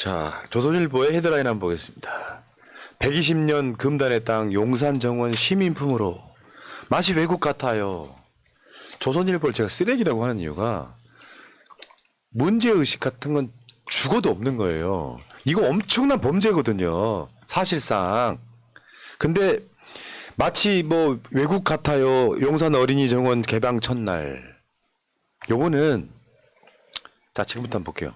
자, 조선일보의 헤드라인 한번 보겠습니다. 120년 금단의 땅 용산 정원 시민품으로 맛이 외국 같아요. 조선일보를 제가 쓰레기라고 하는 이유가 문제의식 같은 건 죽어도 없는 거예요. 이거 엄청난 범죄거든요. 사실상. 근데 마치 뭐 외국 같아요. 용산 어린이 정원 개방 첫날. 요거는 자, 지금부터 한번 볼게요.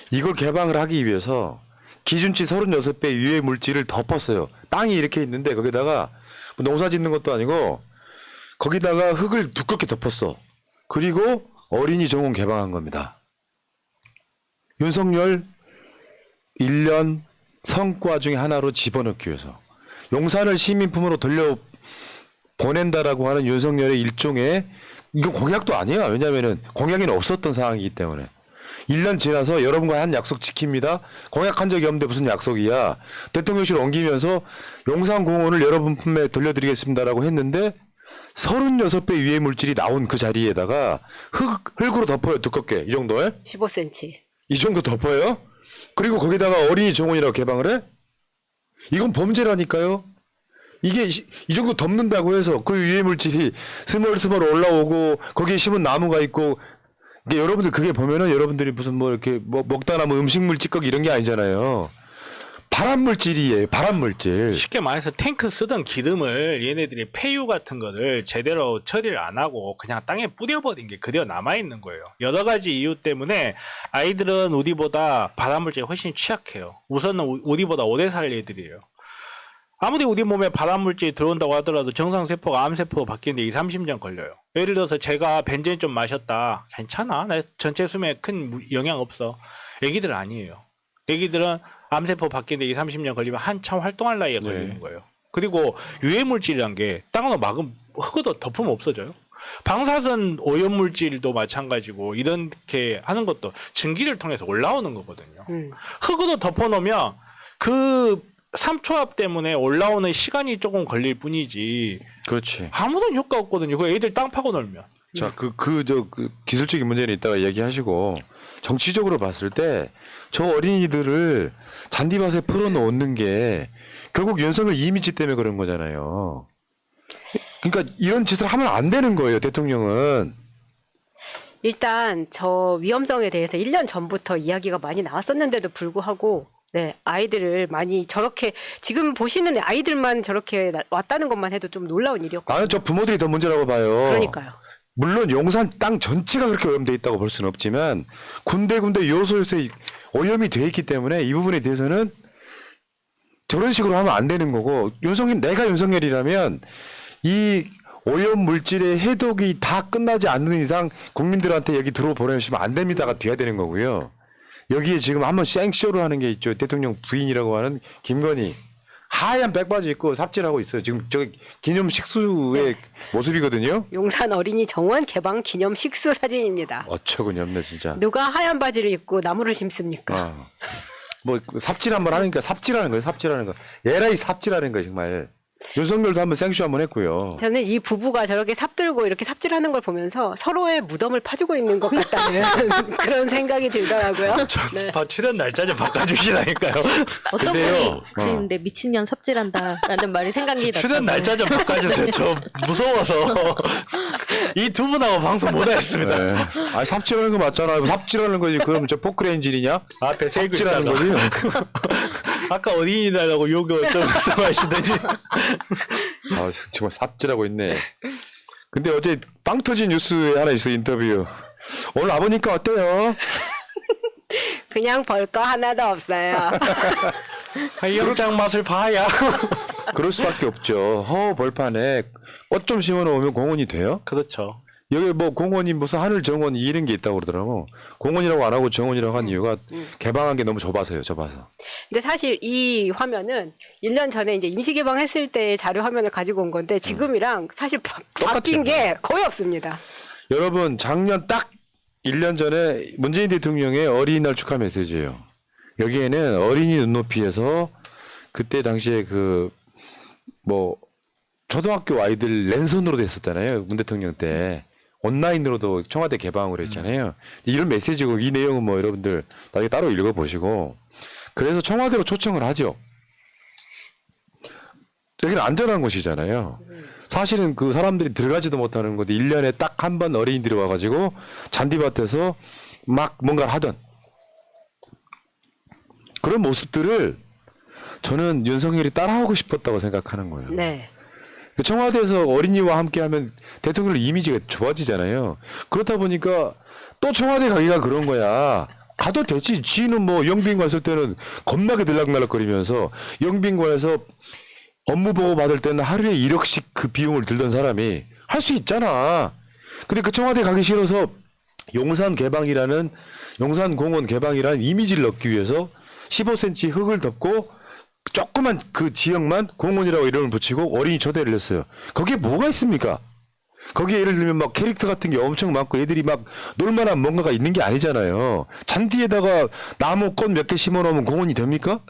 이걸 개방을 하기 위해서 기준치 36배 유해 물질을 덮었어요. 땅이 이렇게 있는데 거기다가 농사 짓는 것도 아니고 거기다가 흙을 두껍게 덮었어. 그리고 어린이 정원 개방한 겁니다. 윤석열 1년 성과 중에 하나로 집어넣기 위해서 용산을 시민품으로 돌려 보낸다라고 하는 윤석열의 일종의 이거 공약도 아니야. 왜냐하면은 공약에는 없었던 상황이기 때문에 1년 지나서 여러분과 한 약속 지킵니다. 공약한 적이 없는데 무슨 약속이야. 대통령실 옮기면서 용산공원을 여러분 품에 돌려드리겠습니다라고 했는데 36배 유해 물질이 나온 그 자리에다가 흙으로 덮어요. 두껍게. 이 정도에? 15cm. 이 정도 덮어요? 그리고 거기다가 어린이 정원이라고 개방을 해? 이건 범죄라니까요. 이게 이 정도 덮는다고 해서 그 유해 물질이 스멀스멀 올라오고 거기에 심은 나무가 있고 이게 여러분들 그게 보면은 여러분들이 무슨 뭐 이렇게 뭐 먹다 남은 음식물 찌꺼기 이런 게 아니잖아요. 발암 물질이에요. 발암 물질. 쉽게 말해서 탱크 쓰던 기름을 얘네들이 폐유 같은 거를 제대로 처리를 안 하고 그냥 땅에 뿌려버린 게 그대로 남아있는 거예요. 여러 가지 이유 때문에 아이들은 우리보다 발암물질에 훨씬 취약해요. 우선은 우리보다 오래 살 애들이에요. 아무리 우리 몸에 발암물질이 들어온다고 하더라도 정상세포가 암세포로 바뀌는데 2, 30년 걸려요. 예를 들어서 제가 벤젠 좀 마셨다. 괜찮아. 나 전체 수명에 큰 영향 없어. 애기들 아니에요. 애기들은 암세포 바뀌는데 2, 30년 걸리면 한참 활동할 나이에 걸리는 거예요. 그리고 유해물질이란 게 땅으로 막으면 흙으로 덮으면 없어져요. 방사선 오염물질도 마찬가지고 이렇게 하는 것도 증기를 통해서 올라오는 거거든요. 흙으로 덮어놓으면 그 삼초합 때문에 올라오는 시간이 조금 걸릴 뿐이지. 그렇지. 아무런 효과 없거든요. 그 애들 땅 파고 놀면. 자, 그 기술적인 문제는 이따가 얘기하시고 정치적으로 봤을 때 저 어린이들을 잔디밭에 풀어놓는 게 결국 윤석열 이미지 때문에 그런 거잖아요. 그러니까 이런 짓을 하면 안 되는 거예요, 대통령은. 일단 저 위험성에 대해서 1년 전부터 이야기가 많이 나왔었는데도 불구하고 네, 아이들을 많이 저렇게 지금 보시는 아이들만 저렇게 왔다는 것만 해도 좀 놀라운 일이었고. 나는 저 부모들이 더 문제라고 봐요. 그러니까요. 물론 용산 땅 전체가 그렇게 오염돼 있다고 볼 수는 없지만 군데군데 요소요소에 오염이 돼 있기 때문에 이 부분에 대해서는 저런 식으로 하면 안 되는 거고 내가 윤석열이라면 이 오염 물질의 해독이 다 끝나지 않는 이상 국민들한테 여기 들어보내주시면 안 됩니다가 돼야 되는 거고요. 여기에 지금 한번 생쇼를 하는 게 있죠. 대통령 부인이라고 하는 김건희. 하얀 백바지 입고 삽질하고 있어요. 지금 저 기념 식수의 모습이거든요. 용산 어린이 정원 개방 기념 식수 사진입니다. 어처구니 없네 진짜. 누가 하얀 바지를 입고 나무를 심습니까? 뭐 삽질 한번 하니까 삽질하는 거예요. 삽질하는 거. 에라이 삽질하는 거 정말. 윤석열도 한번 생쇼 한번 했고요. 저는 이 부부가 저렇게 삽들고 이렇게 삽질하는 걸 보면서 서로의 무덤을 파주고 있는 것 같다는 그런 생각이 들더라고요. 네. 출연 날짜 좀 바꿔주시라니까요. 어떤 근데요, 분이 그랬는데 미친년 삽질한다라는 말이 생각이 났어요. 출연 날짜 좀 바꿔주세요. 저 무서워서 이 두 분하고 방송 못하겠습니다. 네. 아니 삽질하는 거 맞잖아요. 삽질하는 거지. 그럼 저 포크레 엔진이냐? 앞에 세 삽질하는 글자가. 거지. 아까 어린이날하고 욕을 좀 하시더니 아 정말 삽질하고 있네. 근데 어제 빵 터진 뉴스에 하나 있어 인터뷰. 오늘 아버니까 어때요? 그냥 볼 거 하나도 없어요. 영장 맛을 봐야. 그럴 수밖에 없죠. 허 벌판에 꽃 좀 심어놓으면 공원이 돼요? 그렇죠. 여기 뭐 공원이 무슨 하늘 정원 이런 게 있다고 그러더라고. 공원이라고 안 하고 정원이라고 한 이유가 개방한 게 너무 좁아서요. 좁아서. 근데 사실 이 화면은 1년 전에 이제 임시 개방했을 때 자료 화면을 가지고 온 건데 지금이랑 사실 바뀐 게 거의 없습니다. 여러분 작년 딱 1년 전에 문재인 대통령의 어린이날 축하 메시지예요. 여기에는 어린이 눈높이에서 그때 당시에 그 뭐 초등학교 아이들 랜선으로도 했었잖아요. 문 대통령 때. 온라인으로도 청와대 개방으로 했잖아요. 이런 메시지고 이 내용은 뭐 여러분들 나중에 따로 읽어보시고 그래서 청와대로 초청을 하죠. 여기는 안전한 곳이잖아요. 사실은 그 사람들이 들어가지도 못하는 곳에 1년에 딱 한 번 어린이들이 와가지고 잔디밭에서 막 뭔가를 하던 그런 모습들을 저는 윤석열이 따라하고 싶었다고 생각하는 거예요. 네. 그 청와대에서 어린이와 함께하면 대통령 이미지가 좋아지잖아요. 그렇다 보니까 또 청와대 가기가 그런 거야. 가도 되지. 지는 뭐 영빈관 쓸 때는 겁나게 들락날락거리면서 영빈관에서 업무 보고 받을 때는 하루에 1억씩 그 비용을 들던 사람이 할 수 있잖아. 근데 그 청와대 가기 싫어서 용산공원 개방이라는 이미지를 넣기 위해서 15cm 흙을 덮고 조그만 그 지역만 공원이라고 이름을 붙이고 어린이 초대를 했어요. 거기에 뭐가 있습니까? 거기에 예를 들면 막 캐릭터 같은 게 엄청 많고 애들이 막 놀만한 뭔가가 있는 게 아니잖아요. 잔디에다가 나무 꽃 몇 개 심어 놓으면 공원이 됩니까?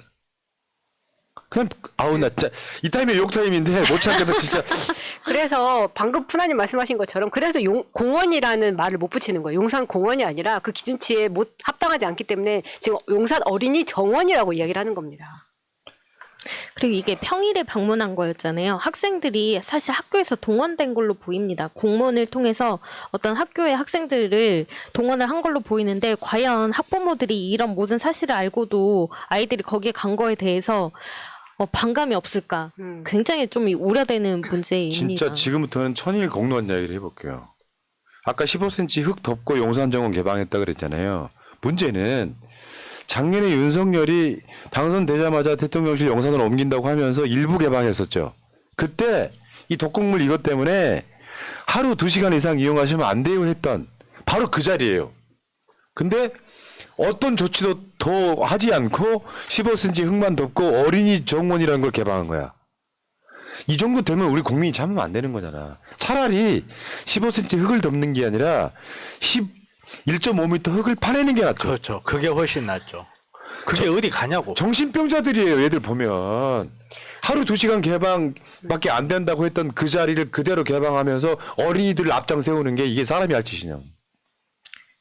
그냥 아우 나 진짜 이 타임에 욕 타임인데 못 참겠다 진짜. 그래서 방금 푸나님 말씀하신 것처럼 그래서 공원이라는 말을 못 붙이는 거예요. 용산 공원이 아니라 그 기준치에 못 합당하지 않기 때문에 지금 용산 어린이 정원이라고 이야기를 하는 겁니다. 그리고 이게 평일에 방문한 거였잖아요. 학생들이 사실 학교에서 동원된 걸로 보입니다. 공문을 통해서 어떤 학교의 학생들을 동원을 한 걸로 보이는데 과연 학부모들이 이런 모든 사실을 알고도 아이들이 거기에 간 거에 대해서 반감이 없을까? 굉장히 좀 우려되는 문제입니다. 진짜 지금부터는 천일 공로원 이야기를 해볼게요. 아까 15cm 흙 덮고 용산정원 개방했다 그랬잖아요. 문제는 작년에 윤석열이 당선되자마자 대통령실 용산으로 옮긴다고 하면서 일부 개방했었죠. 그때 이 독극물 이것 때문에 하루 2시간 이상 이용하시면 안 돼요 했던 바로 그 자리예요. 근데 어떤 조치도 더 하지 않고 15cm 흙만 덮고 어린이 정원이라는 걸 개방한 거야. 이 정도 되면 우리 국민이 참으면 안 되는 거잖아. 차라리 15cm 흙을 덮는 게 아니라 1.5m 흙을 파내는 게 낫죠. 그렇죠. 그게 훨씬 낫죠. 그게 어디 가냐고. 정신병자들이에요. 얘들 보면. 하루 2시간 개방밖에 안 된다고 했던 그 자리를 그대로 개방하면서 어린이들을 앞장 세우는 게 이게 사람이 할 짓이냐.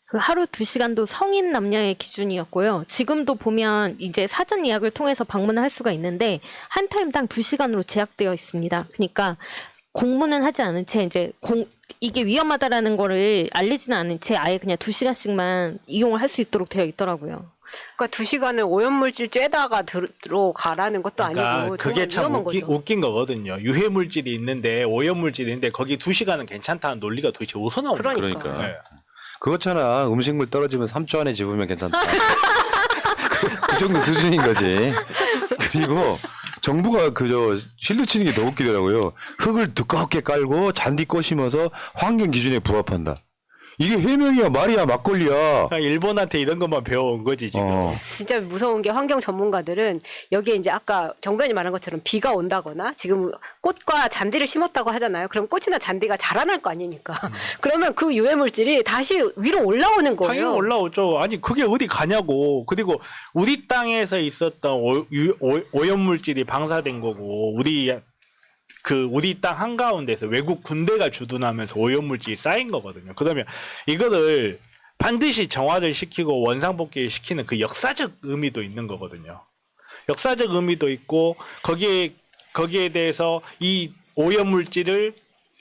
그 하루 2시간도 성인 남녀의 기준이었고요. 지금도 보면 이제 사전 예약을 통해서 방문을 할 수가 있는데 한 타임당 2시간으로 제약되어 있습니다. 그러니까 공문은 하지 않은 채 이제 이게 위험하다라는 거를 알리지는 않은 채 아예 그냥 2시간씩만 이용을 할 수 있도록 되어 있더라고요. 그러니까 2시간을 오염물질 쬐다가 들어가라는 것도 그러니까 아니고 그게 참 위험한 거죠. 웃긴 거거든요. 유해물질이 있는데 오염물질이 있는데 거기 2시간은 괜찮다는 논리가 도대체 어디서 나오는 거예요? 그러니까. 네. 그렇잖아. 음식물 떨어지면 3초 안에 집으면 괜찮다. 그 정도 수준인 거지. 그리고 정부가 그저 실드 치는 게 더 웃기더라고요. 흙을 두껍게 깔고 잔디꽃 심어서 환경 기준에 부합한다. 이게 해명이야 말이야 막걸리야. 그냥 일본한테 이런 것만 배워온 거지 지금. 진짜 무서운 게 환경 전문가들은 여기에 이제 아까 정변이 말한 것처럼 비가 온다거나 지금 꽃과 잔디를 심었다고 하잖아요. 그럼 꽃이나 잔디가 자라날 거 아닙니까? 그러면 그 유해물질이 다시 위로 올라오는 거예요. 당연히 올라오죠. 아니 그게 어디 가냐고. 그리고 우리 땅에서 있었던 오염물질이 방사된 거고 우리 땅 한가운데서 외국 군대가 주둔하면서 오염물질이 쌓인 거거든요. 그러면 이거를 반드시 정화를 시키고 원상복귀를 시키는 그 역사적 의미도 있는 거거든요. 역사적 의미도 있고 거기에 대해서 이 오염물질을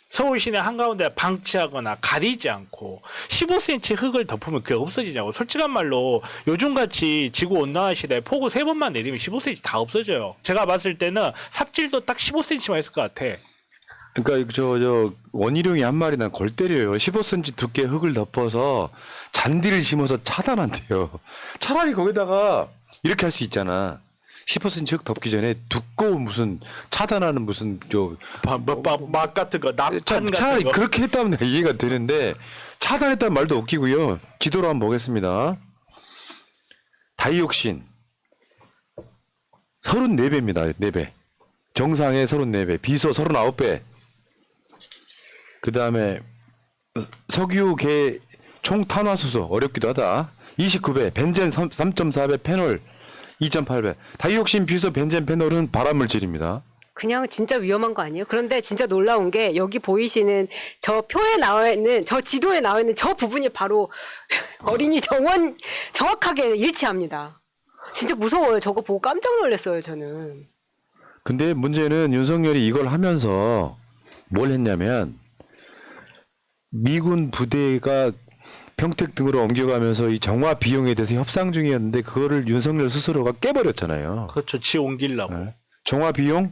서울 시내 한가운데 방치하거나 가리지 않고 15cm 흙을 덮으면 그게 없어지냐고. 솔직한 말로 요즘같이 지구온난화 시대에 폭우 3번만 내리면 15cm 다 없어져요. 제가 봤을 때는 삽질도 딱 15cm만 했을 것 같아. 그러니까 저 원희룡이 한 말이 난 골 때려요. 15cm 두께 흙을 덮어서 잔디를 심어서 차단한대요. 차라리 거기다가 이렇게 할 수 있잖아. 15cm 흙 덮기 전에 두꺼운 무슨 차단하는 무슨 막 같은 거, 납판 같은 차라리 거. 그렇게 했다면 내가 이해가 되는데 차단했다는 말도 웃기고요. 지도로 한번 보겠습니다. 다이옥신 34배입니다. 4배. 정상의 34배. 비소 39배. 그 다음에 석유계 총탄화수소 어렵기도 하다. 29배. 벤젠 3.4배. 페놀 2.8배. 다이옥신, 비소, 벤젠, 페놀은 발암물질입니다. 그냥 진짜 위험한 거 아니에요? 그런데 진짜 놀라운 게 여기 보이시는 저 표에 나와 있는 저 지도에 나와 있는 저 부분이 바로 어린이 정원 정확하게 일치합니다. 진짜 무서워요. 저거 보고 깜짝 놀랐어요, 저는. 근데 문제는 윤석열이 이걸 하면서 뭘 했냐면 미군 부대가 평택 등으로 옮겨가면서 이 정화 비용에 대해서 협상 중이었는데 그거를 윤석열 스스로가 깨버렸잖아요. 그렇죠. 지 옮기려고. 네. 정화 비용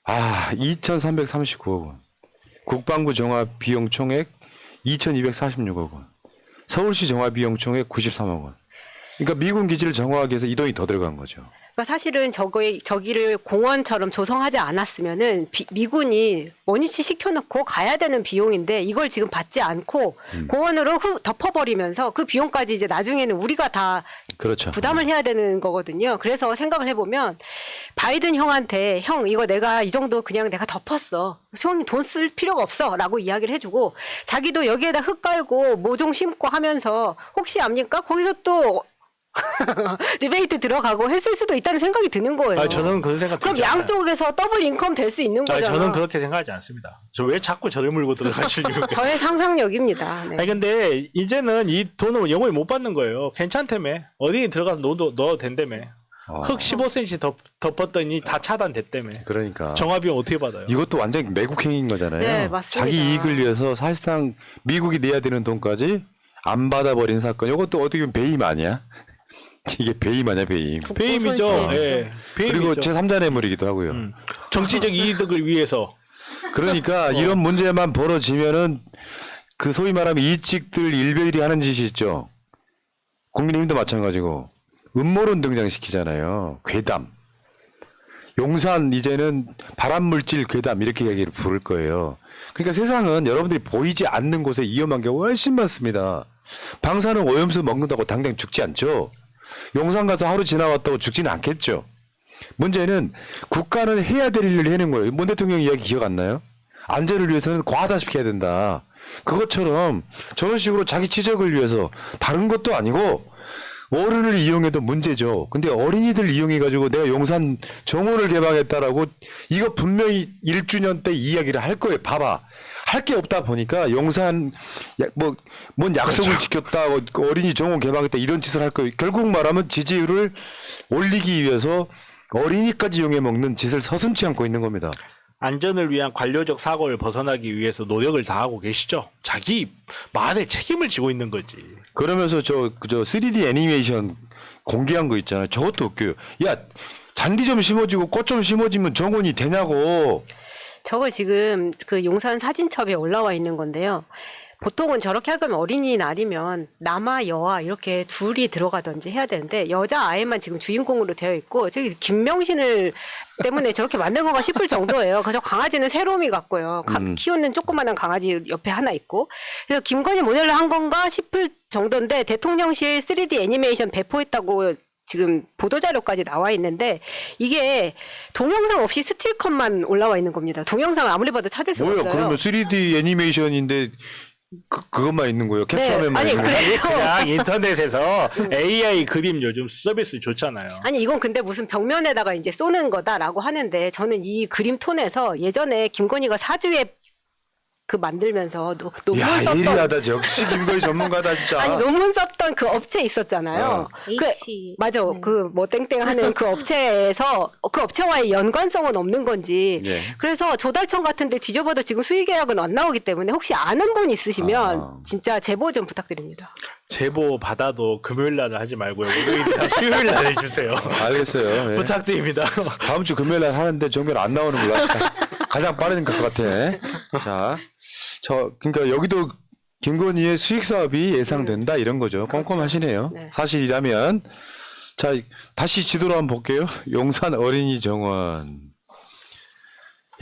2,339억 원. 국방부 정화 비용 총액 2,246억 원. 서울시 정화 비용 총액 93억 원. 그러니까 미군 기지를 정화하기 위해서 이 돈이 더 들어간 거죠. 그러니까 사실은 저기를 공원처럼 조성하지 않았으면은 미군이 원위치 시켜놓고 가야 되는 비용인데 이걸 지금 받지 않고 공원으로 덮어버리면서 그 비용까지 이제 나중에는 우리가 다 그렇죠. 부담을 해야 되는 거거든요. 그래서 생각을 해보면 바이든 형한테 형 이거 내가 이 정도 그냥 내가 덮었어. 형 돈 쓸 필요가 없어라고 이야기를 해주고 자기도 여기에다 흙 깔고 모종 심고 하면서 혹시 압니까? 거기서 또 리베이트 들어가고 했을 수도 있다는 생각이 드는 거예요. 저는 그런 생각 그럼 들지 않아요. 양쪽에서 더블 인컴 될 수 있는 거잖아요. 저는 그렇게 생각하지 않습니다. 저 왜 자꾸 저를 물고 들어가시려고. 저의 상상력입니다. 네. 아니 근데 이제는 이 돈을 영원히 못 받는 거예요. 괜찮다며. 어디 들어가서 넣어도 된다며. 흙 15cm 덮었더니 다 차단됐다며. 그러니까. 정화비용 어떻게 받아요? 이것도 완전 매국행인 거잖아요. 네, 맞습니다. 자기 이익을 위해서 사실상 미국이 내야 되는 돈까지 안 받아버린 사건. 이것도 어떻게 보면 배임 아니야? 이게 배임 아니야, 배임. 배임이죠. 손실. 예. 그리고 배임이죠. 제3자 뇌물이기도 하고요. 정치적 이득을 위해서. 그러니까 이런 문제만 벌어지면은 그 소위 말하면 이직들 일베들이 하는 짓이 있죠. 국민의힘도 마찬가지고 음모론 등장시키잖아요. 괴담. 용산 이제는 발암물질 괴담 이렇게 얘기를 부를 거예요. 그러니까 세상은 여러분들이 보이지 않는 곳에 위험한 게 훨씬 많습니다. 방사능 오염수 먹는다고 당장 죽지 않죠. 용산 가서 하루 지나왔다고 죽지는 않겠죠. 문제는 국가는 해야 될 일을 해는 거예요. 문 대통령 이야기 기억 안 나요? 안전을 위해서는 과하다시피 해야 된다. 그것처럼 저런 식으로 자기 치적을 위해서 다른 것도 아니고 어른을 이용해도 문제죠. 근데 어린이들 이용해가지고 내가 용산 정원을 개방했다라고 이거 분명히 1주년 때 이야기를 할 거예요. 봐봐. 할 게 없다 보니까 용산 뭔 약속을 지켰다 어린이 정원 개방했다 이런 짓을 할 거예요. 결국 말하면 지지율을 올리기 위해서 어린이까지 이용해 먹는 짓을 서슴지 않고 있는 겁니다. 안전을 위한 관료적 사고를 벗어나기 위해서 노력을 다하고 계시죠. 자기 말에 책임을 지고 있는 거지. 그러면서 저 3D 애니메이션 공개한 거 있잖아요. 저것도 웃겨요. 야 잔디 좀 심어지고 꽃 좀 심어지면 정원이 되냐고. 저걸 지금 그 용산 사진첩에 올라와 있는 건데요. 보통은 저렇게 하면 어린이날이면 남아 여아 이렇게 둘이 들어가든지 해야 되는데 여자 아이만 지금 주인공으로 되어 있고 저기 김명신을 때문에 저렇게 만든 건가 싶을 정도예요. 그래서 강아지는 새로미 같고요. 키우는 조그마한 강아지 옆에 하나 있고 그래서 김건희 모델로 한 건가 싶을 정도인데 대통령실 3D 애니메이션 배포했다고 지금 보도자료까지 나와 있는데 이게 동영상 없이 스틸컷만 올라와 있는 겁니다. 동영상을 아무리 봐도 찾을 수가 뭐야? 없어요. 그러면 3D 애니메이션인데 그것만 있는 거예요? 캡처하면만 아니 있는 거예요? 그래서 그냥 인터넷에서 AI 그림 요즘 서비스 좋잖아요. 아니 이건 근데 무슨 벽면에다가 이제 쏘는 거다라고 하는데 저는 이 그림 톤에서 예전에 김건희가 사주에 그 만들면서 논문 야 썼던 예리하다. 역시 김건희 전문가다 진짜. 아니 논문 썼던 그 업체 있었잖아요. H. 맞아. 그 뭐 땡땡 하는 그 업체에서 그 업체와의 연관성은 없는 건지. 예. 그래서 조달청 같은데 뒤져봐도 지금 수의 계약은 안 나오기 때문에 혹시 아는 분 있으시면 진짜 제보 좀 부탁드립니다. 제보 받아도 금요일 날 하지 말고요. 월요일이나 수요일 날 해주세요. 알겠어요. 예. 부탁드립니다. 다음 주 금요일 날 하는데 정말 안 나오는 걸로 합시다. 가장 빠른 것 같아. 자, 그러니까 여기도 김건희의 수익 사업이 예상된다 이런 거죠. 꼼꼼하시네요. 네. 사실이라면. 자, 다시 지도로 한번 볼게요. 용산 어린이 정원.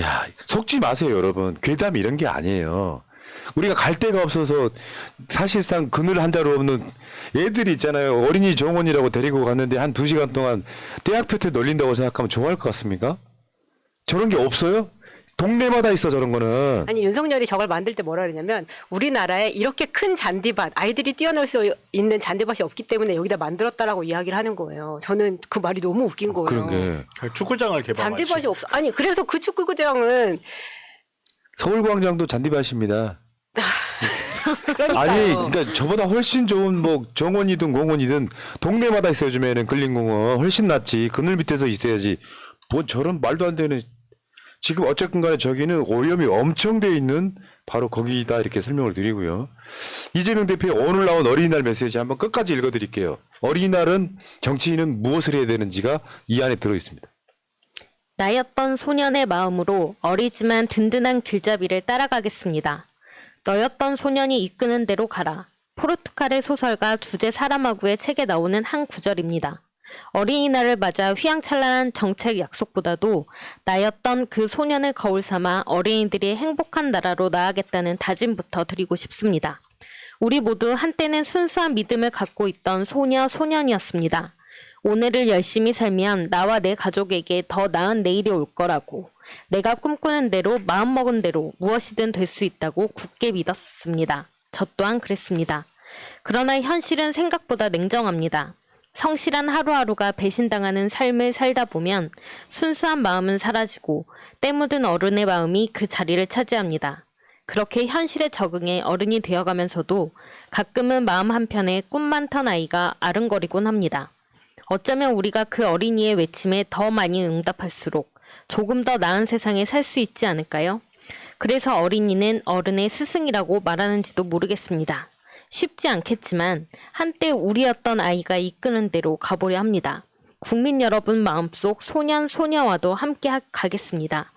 야, 속지 마세요, 여러분. 괴담 이런 게 아니에요. 우리가 갈 데가 없어서 사실상 그늘 한 자루 없는 애들이 있잖아요. 어린이 정원이라고 데리고 갔는데 한 2시간 동안 떼약볕에 널린다고 생각하면 좋아할 것 같습니까? 저런 게 없어요? 동네마다 있어 저런 거는. 아니 윤석열이 저걸 만들 때 뭐라 그러냐면 우리나라에 이렇게 큰 잔디밭 아이들이 뛰어놀 수 있는 잔디밭이 없기 때문에 여기다 만들었다라고 이야기를 하는 거예요. 저는 그 말이 너무 웃긴 거예요. 그런 게 축구장을 개방하지. 잔디밭이 없어. 아니 그래서 그 축구장은 서울광장도 잔디밭입니다. 그러니까요. 아니, 그러니까 저보다 훨씬 좋은 뭐 정원이든 공원이든 동네마다 있어요. 요즘에는 근린공원 훨씬 낫지. 그늘 밑에서 있어야지. 뭐 저런 말도 안 되는. 지금 어쨌든 간에 저기는 오염이 엄청 돼 있는 바로 거기다 이렇게 설명을 드리고요. 이재명 대표의 오늘 나온 어린이날 메시지 한번 끝까지 읽어드릴게요. 어린이날은 정치인은 무엇을 해야 되는지가 이 안에 들어있습니다. 나였던 소년의 마음으로 어리지만 든든한 길잡이를 따라가겠습니다. 너였던 소년이 이끄는 대로 가라. 포르투갈의 소설가 주제 사라마구의 책에 나오는 한 구절입니다. 어린이날을 맞아 휘황찬란한 정책 약속보다도 나였던 그 소년을 거울 삼아 어린이들이 행복한 나라로 나아가겠다는 다짐부터 드리고 싶습니다. 우리 모두 한때는 순수한 믿음을 갖고 있던 소녀, 소년이었습니다. 오늘을 열심히 살면 나와 내 가족에게 더 나은 내일이 올 거라고, 내가 꿈꾸는 대로 마음먹은 대로 무엇이든 될 수 있다고 굳게 믿었습니다. 저 또한 그랬습니다. 그러나 현실은 생각보다 냉정합니다. 성실한 하루하루가 배신당하는 삶을 살다 보면 순수한 마음은 사라지고 때 묻은 어른의 마음이 그 자리를 차지합니다. 그렇게 현실에 적응해 어른이 되어가면서도 가끔은 마음 한편에 꿈 많던 아이가 아른거리곤 합니다. 어쩌면 우리가 그 어린이의 외침에 더 많이 응답할수록 조금 더 나은 세상에 살 수 있지 않을까요? 그래서 어린이는 어른의 스승이라고 말하는지도 모르겠습니다. 쉽지 않겠지만 한때 우리였던 아이가 이끄는 대로 가보려 합니다. 국민 여러분 마음속 소년, 소녀와도 함께 가겠습니다.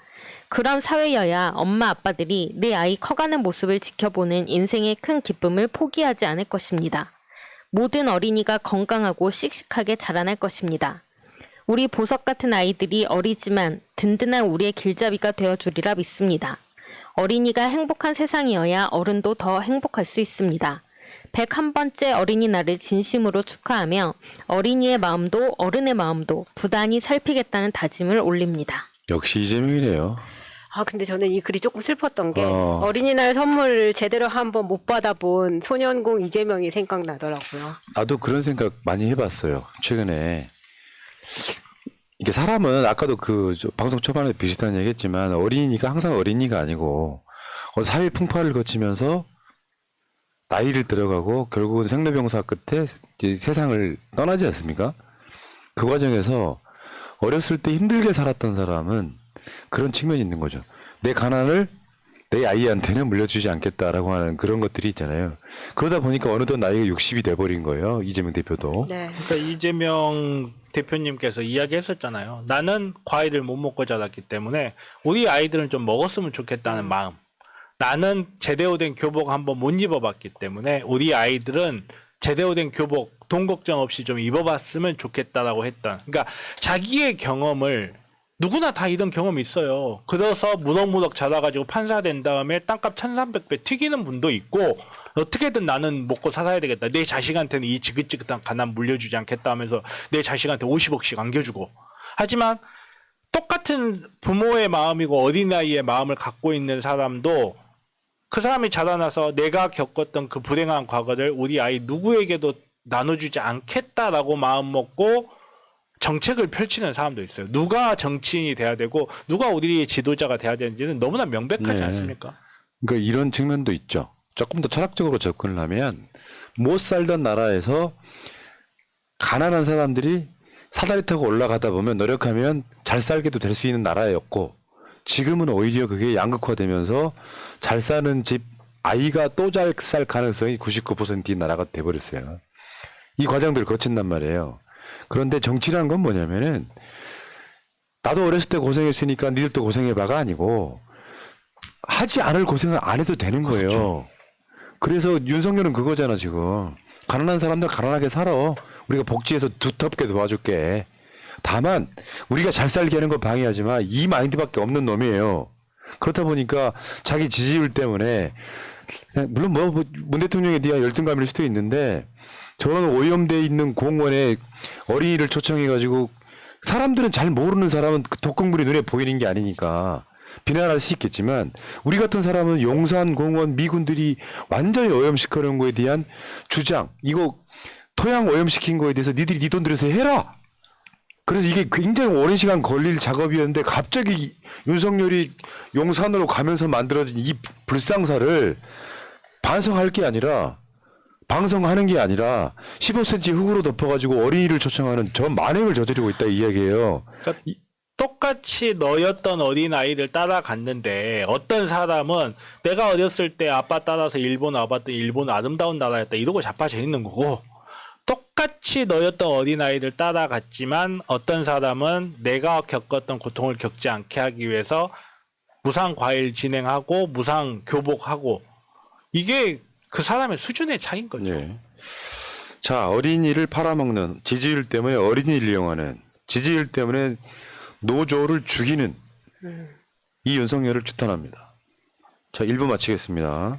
그런 사회여야 엄마, 아빠들이 내 아이 커가는 모습을 지켜보는 인생의 큰 기쁨을 포기하지 않을 것입니다. 모든 어린이가 건강하고 씩씩하게 자라날 것입니다. 우리 보석 같은 아이들이 어리지만 든든한 우리의 길잡이가 되어주리라 믿습니다. 어린이가 행복한 세상이어야 어른도 더 행복할 수 있습니다. 101번째 어린이날을 진심으로 축하하며 어린이의 마음도 어른의 마음도 부단히 살피겠다는 다짐을 올립니다. 역시 이재명이네요. 아, 근데 저는 이 글이 조금 슬펐던 게 어린이날 선물을 제대로 한번 못 받아본 소년공 이재명이 생각나더라고요. 나도 그런 생각 많이 해봤어요. 최근에. 이게 사람은 아까도 방송 초반에 비슷한 얘기 했지만 어린이가 항상 어린이가 아니고 사회 풍파를 거치면서 나이를 들어가고 결국은 생로병사 끝에 세상을 떠나지 않습니까? 그 과정에서 어렸을 때 힘들게 살았던 사람은 그런 측면이 있는 거죠. 내 가난을 내 아이한테는 물려주지 않겠다라고 하는 그런 것들이 있잖아요. 그러다 보니까 어느덧 나이가 60이 돼버린 거예요. 이재명 대표도. 네. 그러니까 이재명 대표님께서 이야기했었잖아요. 나는 과일을 못 먹고 자랐기 때문에 우리 아이들은 좀 먹었으면 좋겠다는 마음. 나는 제대로 된 교복 한번 못 입어봤기 때문에 우리 아이들은 제대로 된 교복 돈 걱정 없이 좀 입어봤으면 좋겠다라고 했던. 그러니까 자기의 경험을 누구나 다 이런 경험이 있어요. 그래서 무럭무럭 자라가지고 판사 된 다음에 땅값 1,300배 튀기는 분도 있고 어떻게든 나는 먹고 살아야 되겠다. 내 자식한테는 이 지긋지긋한 가난 물려주지 않겠다 하면서 내 자식한테 50억씩 안겨주고. 하지만 똑같은 부모의 마음이고 어린아이의 마음을 갖고 있는 사람도 그 사람이 자라나서 내가 겪었던 그 불행한 과거를 우리 아이 누구에게도 나눠주지 않겠다라고 마음먹고 정책을 펼치는 사람도 있어요. 누가 정치인이 돼야 되고 누가 우리의 지도자가 돼야 되는지는 너무나 명백하지 않습니까? 그러니까 이런 측면도 있죠. 조금 더 철학적으로 접근을 하면 못 살던 나라에서 가난한 사람들이 사다리 타고 올라가다 보면 노력하면 잘 살게도 될 수 있는 나라였고 지금은 오히려 그게 양극화되면서 잘 사는 집 아이가 또 잘 살 가능성이 99%인 나라가 돼버렸어요. 이 과정들을 거친단 말이에요. 그런데 정치라는 건 뭐냐면은 나도 어렸을 때 고생했으니까 니들도 고생해봐가 아니고 하지 않을 고생을 안 해도 되는 거예요. 그렇죠. 그래서 윤석열은 그거잖아 지금. 가난한 사람들 가난하게 살아. 우리가 복지에서 두텁게 도와줄게. 다만 우리가 잘 살게 하는 거 방해하지만 이 마인드밖에 없는 놈이에요. 그렇다 보니까 자기 지지율 때문에 물론 문 대통령에 대한 열등감일 수도 있는데 저런 오염돼 있는 공원에 어린이를 초청해가지고 사람들은 잘 모르는 사람은 그 독극물이 눈에 보이는 게 아니니까 비난할 수 있겠지만 우리 같은 사람은 용산 공원 미군들이 완전히 오염시키는 거에 대한 주장 이거 토양 오염시킨 거에 대해서 니들이 니 돈 들여서 해라. 그래서 이게 굉장히 오랜 시간 걸릴 작업이었는데 갑자기 윤석열이 용산으로 가면서 만들어진 이 불상사를 반성할 게 아니라 방송하는 게 아니라 15cm 흙으로 덮어가지고 어린이를 초청하는 저 만행을 저지르고 있다 이 이야기예요. 그러니까 똑같이 너였던 어린아이를 따라갔는데 어떤 사람은 내가 어렸을 때 아빠 따라서 일본 와봤더니 일본 아름다운 나라였다 이러고 자빠져 있는 거고, 똑같이 너였던 어린아이를 따라갔지만 어떤 사람은 내가 겪었던 고통을 겪지 않게 하기 위해서 무상 과일 진행하고 무상 교복하고, 이게 그 사람의 수준의 차이인 거죠. 예. 자, 어린이를 팔아먹는, 지지율 때문에 어린이를 이용하는, 지지율 때문에 노조를 죽이는 이 윤석열을 규탄합니다. 자, 1부 마치겠습니다.